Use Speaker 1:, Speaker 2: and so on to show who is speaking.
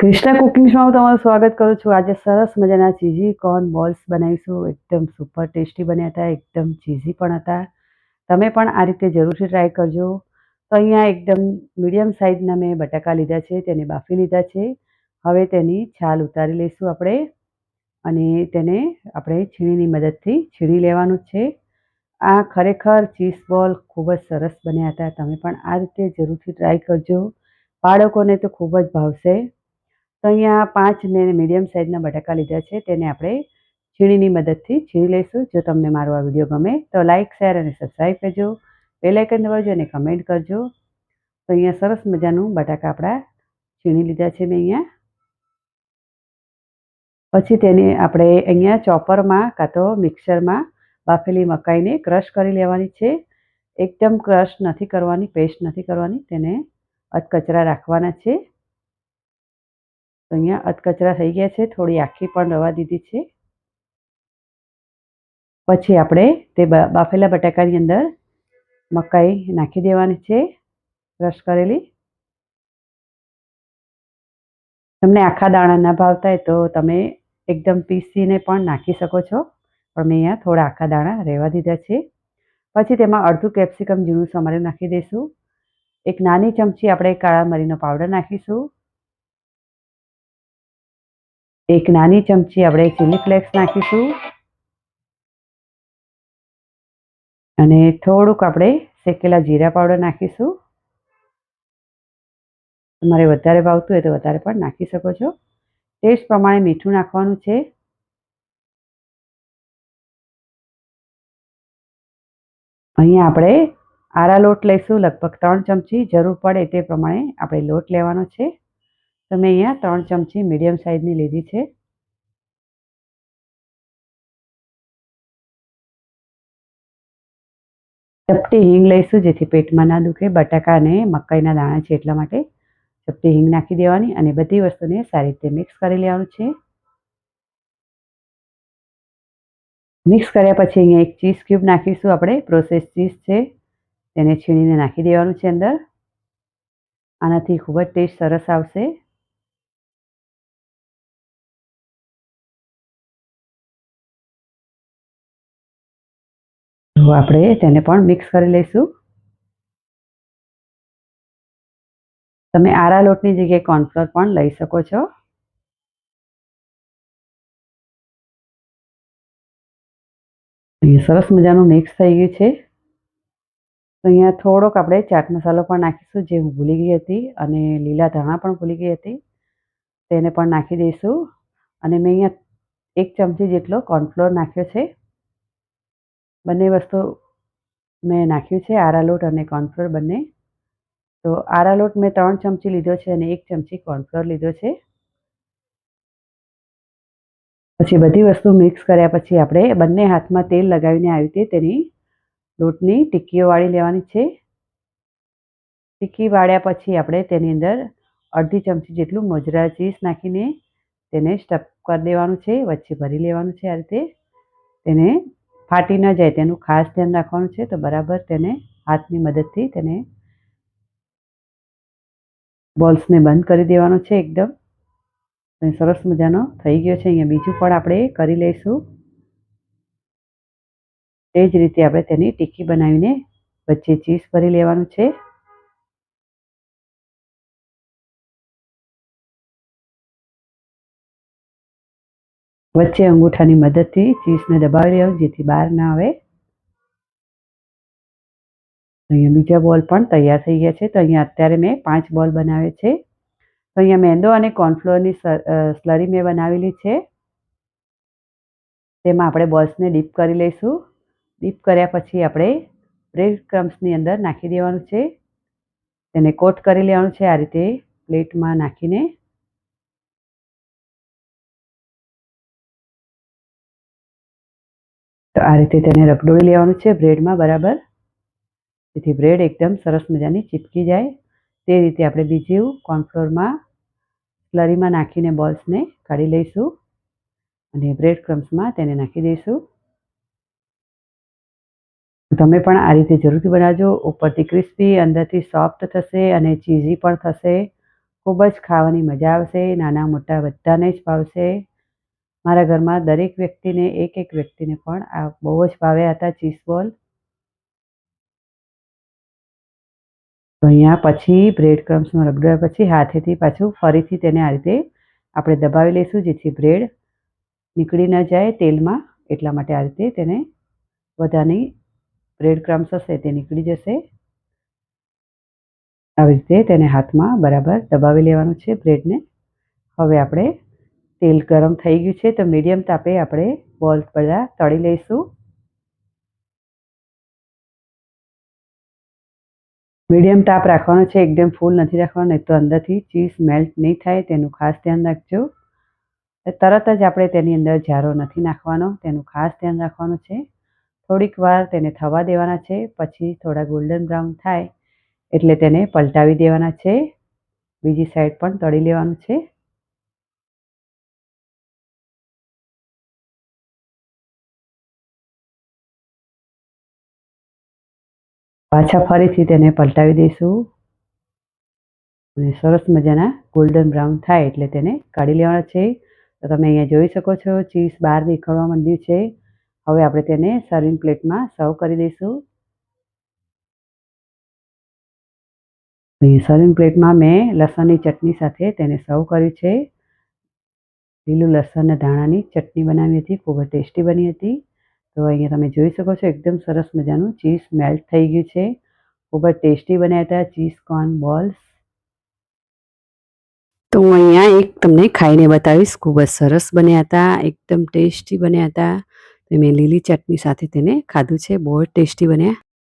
Speaker 1: ક્રિષ્ના કુકિંગ્સમાં હું તમારું સ્વાગત કરું છું। આજે સરસ મજાના ચીઝી કોર્ન બોલ્સ બનાવીશું। એકદમ સુપર ટેસ્ટી બન્યા હતા, એકદમ ચીઝી પણ હતા। તમે પણ આ રીતે જરૂરથી ટ્રાય કરજો। તો અહીંયા એકદમ મીડિયમ સાઇઝના મેં બટાકા લીધા છે, તેને બાફી લીધા છે। હવે તેની છાલ ઉતારી લઈશું આપણે અને તેને આપણે છીણીની મદદથી છીણી લેવાનું છે। આ ખરેખર ચીઝ બોલ ખૂબ જ સરસ બન્યા હતા। તમે પણ આ રીતે જરૂરથી ટ્રાય કરજો, બાળકોને તો ખૂબ જ ભાવશે। તો અહીંયા 5 મેં મીડિયમ સાઇઝના બટાકા લીધા છે, તેને આપણે છીણીની મદદથી છીણી લઈશું। જો તમને મારો આ વિડીયો ગમે તો લાઇક, શેર અને સબસ્ક્રાઈબ કરજો, બેલ આઇકન દબાવજો અને કમેન્ટ કરજો। તો અહીંયા સરસ મજાનું બટાકા આપણા છીણી લીધા છે મેં અહીંયા। પછી તેને આપણે અહીંયા ચોપરમાં કાં તો મિક્સરમાં બાફેલી મકાઈને ક્રશ કરી લેવાની છે। એકદમ ક્રશ નથી કરવાની, પેસ્ટ નથી કરવાની, તેને અધકચરા રાખવાના છે। તો અહીંયા અધકચરા થઈ ગયા છે, થોડી આખી પણ રવા દીધી છે। પછી આપણે તે બાફેલા બટાકાની અંદર મકાઈ નાખી દેવાની છે, ક્રશ કરેલી। તમને આખા દાણા ના ભાવતા હોય તો તમે એકદમ પીસીને પણ નાખી શકો છો, પણ મેં અહીંયા થોડા આખા દાણા રહેવા દીધા છે। પછી તેમાં અડધું કેપ્સિકમ ઝીણું સમારીને નાખી દઈશું। એક નાની ચમચી આપણે કાળા મરીનો પાવડર નાખીશું। એક નાની ચમચી આપણે ચીલી ફ્લેક્સ નાખીશું અને થોડુંક આપણે શેકેલા જીરા પાવડર નાખીશું। તમારે વધારે ભાવતું હોય તો વધારે પણ નાખી શકો છો। ટેસ્ટ પ્રમાણે મીઠું નાખવાનું છે। અહીંયા આપણે આરા લોટ લઈશું, લગભગ 3 ચમચી, જરૂર પડે તે પ્રમાણે આપણે લોટ લેવાનો છે। તો મેં અહીંયા 3 ચમચી મીડિયમ સાઇઝની લીધી છે। ચપટી હિંગ લઈશું, જેથી પેટમાં ના દુખે। બટાકા અને મકાઈના દાણા છે એટલા માટે ચપટી હિંગ નાખી દેવાની અને બધી વસ્તુને સારી રીતે મિક્સ કરી લેવાનું છે। મિક્સ કર્યા પછી અહીંયા એક ચીઝ ક્યુબ નાખીશું, આપણે પ્રોસેસ ચીઝ છે તેને છીણીને નાખી દેવાનું છે અંદર। આનાથી ખૂબ જ ટેસ્ટ સરસ આવશે। તો આપણે તેને પણ મિક્સ કરી લઈશું। તમે આરા લોટની જગ્યાએ કોર્નફ્લોર પણ લઈ શકો છો। સરસ મજાનું મિક્સ થઈ ગયું છે। તો અહીંયા થોડોક આપણે ચાટ મસાલો પણ નાખીશું, જે હું ભૂલી ગઈ હતી, અને લીલા ધાણા પણ ભૂલી ગઈ હતી, તેને પણ નાખી દઈશું। અને મેં અહીંયા 1 ચમચી જેટલો કોર્નફ્લોર નાખ્યો છે। બંને વસ્તુ મેં નાખ્યું છે, આરા લોટ અને કોર્નફ્લોર બંને। તો આરા લોટ મેં 3 ચમચી લીધો છે અને 1 ચમચી કોર્નફ્લોર લીધો છે। પછી બધી વસ્તુ મિક્સ કર્યા પછી આપણે બંને હાથમાં તેલ લગાવીને આવી રીતે તેની લોટની ટિક્કીઓ વાળી લેવાની છે। ટિક્કી વાળ્યા પછી આપણે તેની અંદર અડધી ચમચી જેટલું મોઝરેલા ચીઝ નાખીને તેને સ્ટફ કરી દેવાનું છે, વચ્ચે ભરી લેવાનું છે। આ રીતે તેને ફાટી ન જાય તેનું ખાસ ધ્યાન રાખવાનું છે। તો બરાબર તેને હાથની મદદથી તેને બોલ્સને બંધ કરી દેવાનો છે એકદમ। સરસ મજાનો થઈ ગયો છે। અહીંયા બીજું પણ આપણે કરી લઈશું। તે જ રીતે આપણે તેની ટિક્કી બનાવીને વચ્ચે ચીઝ ભરી લેવાનું છે। વચ્ચે અંગૂઠાની મદદથી ચીઝને દબાવી લેવાનું, જેથી બહાર ના આવે। અહીંયા બીજા બોલ પણ તૈયાર થઈ ગયા છે। તો અહીંયા અત્યારે મેં 5 બોલ બનાવે છે। તો અહીંયા મેંદો અને કોર્નફ્લોરની સ્લરી મેં બનાવેલી છે, તેમાં આપણે બોલ્સને ડીપ કરી લઈશું। ડીપ કર્યા પછી આપણે બ્રેડ ક્રમ્સની અંદર નાખી દેવાનું છે, તેને કોટ કરી લેવાનું છે આ રીતે પ્લેટમાં નાખીને। તો આ રીતે તેને રગડોળી લેવાનું છે બ્રેડમાં બરાબર, જેથી બ્રેડ એકદમ સરસ મજાની ચીપકી જાય। તે રીતે આપણે બીજું કોર્નફ્લોરમાં સ્લરીમાં નાખીને બોલ્સને કાઢી લઈશું અને બ્રેડ ક્રમ્સમાં તેને નાખી દઈશું। તમે પણ આ રીતે જરૂરથી બનાવજો। ઉપરથી ક્રિસ્પી, અંદરથી સોફ્ટ થશે અને ચીઝી પણ થશે। ખૂબ જ ખાવાની મજા આવશે. નાના મોટા બધાને જ ભાવશે. મારા ઘરમાં દરેક વ્યક્તિને એક વ્યક્તિને પણ આ બહુ જ ભાવ્યા હતા ચીઝ બોલ. તો અહીંયા પછી બ્રેડ ક્રમ્સનો રગડ્યા પછી હાથેથી પાછું ફરીથી તેને આ રીતે આપણે દબાવી લઈશું, જેથી બ્રેડ નીકળી ન જાય તેલમાં. એટલા માટે આ રીતે તેને બધાની બ્રેડ ક્રમ્સ હશે તે નીકળી જશે. આવી રીતે તેને હાથમાં બરાબર દબાવી લેવાનું છે બ્રેડને. હવે આપણે તેલ ગરમ થઈ ગયું છે તો મીડિયમ તાપે આપણે બોલ્સ બધા તળી લઈશું. મીડિયમ તાપ રાખવાનો છે, એકદમ ફૂલ નથી રાખવાનો, નહીં તો અંદરથી ચીઝ મેલ્ટ નહીં થાય, તેનું ખાસ ધ્યાન રાખજો. તરત જ આપણે તેની અંદર જારો નથી નાખવાનો, તેનું ખાસ ધ્યાન રાખવાનું છે. થોડીક વાર તેને થવા દેવાના છે, પછી થોડા ગોલ્ડન બ્રાઉન થાય એટલે તેને પલટાવી દેવાના છે. બીજી સાઈડ પણ તળી લેવાનું છે. પાછા ફરીથી તેને પલટાવી દઈશું અને સરસ મજાના ગોલ્ડન બ્રાઉન થાય એટલે તેને કાઢી લેવાના છે. તો તમે અહીંયા જોઈ શકો છો ચીઝ બહાર નીકળવા માંડ્યું છે. હવે આપણે તેને સર્વિંગ પ્લેટમાં સર્વ કરી દઈશું. સર્વિંગ પ્લેટમાં મેં લસણની ચટણી સાથે તેને સર્વ કર્યું છે. લીલું લસણ અને ધાણાની ચટણી બનાવી હતી, ખૂબ જ ટેસ્ટી બની હતી. તો અહીંયા તમે જોઈ શકો છો એકદમ સરસ મજાનું ચીઝ મેલ્ટ થઈ ગયું છે. ખૂબ જ ટેસ્ટી બન્યા હતા ચીઝ કોર્ન બોલ્સ. તો હું અહીંયા એક તમને ખાઈને બતાવીશ. ખૂબ જ સરસ બન્યા હતા, એકદમ ટેસ્ટી બન્યા હતા. મેં લીલી ચટણી સાથે તેને ખાધું છે, બહુ જ ટેસ્ટી બન્યા.